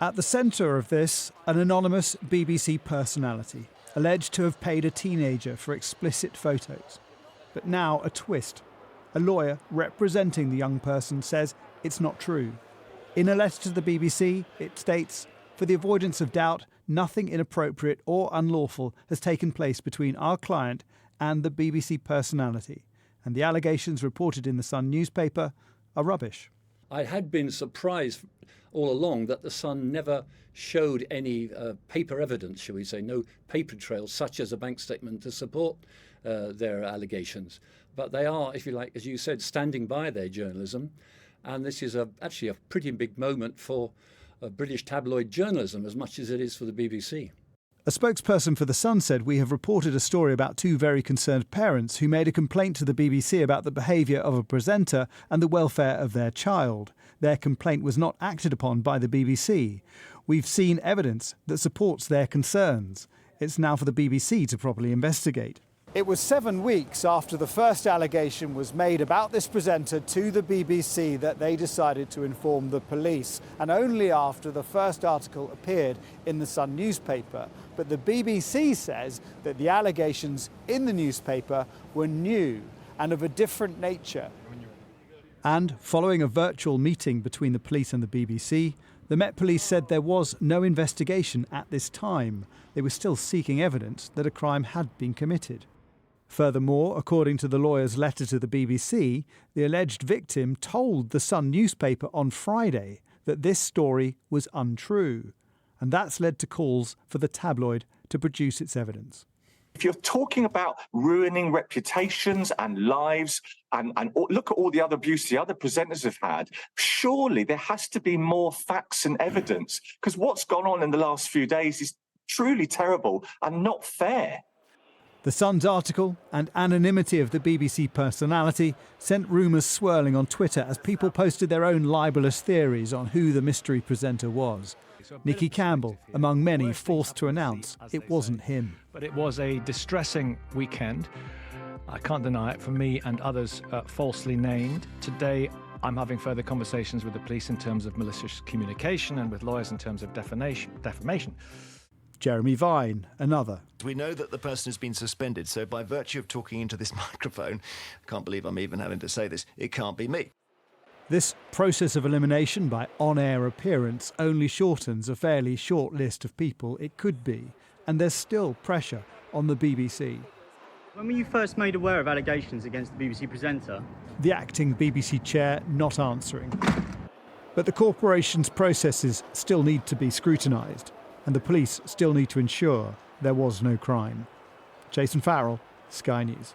At the centre of this, an anonymous BBC personality, alleged to have paid a teenager for explicit photos. But now a twist. A lawyer representing the young person says it's not true. In a letter to the BBC, it states, "For the avoidance of doubt, nothing inappropriate or unlawful has taken place between our client and the BBC personality, and the allegations reported in the Sun newspaper are rubbish." I had been surprised all along that the Sun never showed any paper evidence, shall we say, no paper trails such as a bank statement to support their allegations. But they are, if you like, as you said, standing by their journalism. And this is actually a pretty big moment for British tabloid journalism as much as it is for the BBC. A spokesperson for The Sun said, "We have reported a story about two very concerned parents who made a complaint to the BBC about the behaviour of a presenter and the welfare of their child. Their complaint was not acted upon by the BBC. We've seen evidence that supports their concerns. It's now for the BBC to properly investigate." It was 7 weeks after the first allegation was made about this presenter to the BBC that they decided to inform the police, and only after the first article appeared in the Sun newspaper. But the BBC says that the allegations in the newspaper were new and of a different nature. And following a virtual meeting between the police and the BBC, the Met Police said there was no investigation at this time. They were still seeking evidence that a crime had been committed. Furthermore, according to the lawyer's letter to the BBC, the alleged victim told the Sun newspaper on Friday that this story was untrue. And that's led to calls for the tabloid to produce its evidence. If you're talking about ruining reputations and lives, and look at all the other abuse the other presenters have had, surely there has to be more facts and evidence, because what's gone on in the last few days is truly terrible and not fair. The Sun's article and anonymity of the BBC personality sent rumours swirling on Twitter as people posted their own libellous theories on who the mystery presenter was. Nicky Campbell, among many, forced to announce it wasn't him. But it was a distressing weekend. I can't deny it, for me and others falsely named. Today, I'm having further conversations with the police in terms of malicious communication and with lawyers in terms of defamation. Jeremy Vine, another. We know that the person has been suspended, so by virtue of talking into this microphone, I can't believe I'm even having to say this, it can't be me. This process of elimination by on-air appearance only shortens a fairly short list of people it could be, and there's still pressure on the BBC. When were you first made aware of allegations against the BBC presenter? The acting BBC chair not answering. But the corporation's processes still need to be scrutinised, and the police still need to ensure there was no crime. Jason Farrell, Sky News.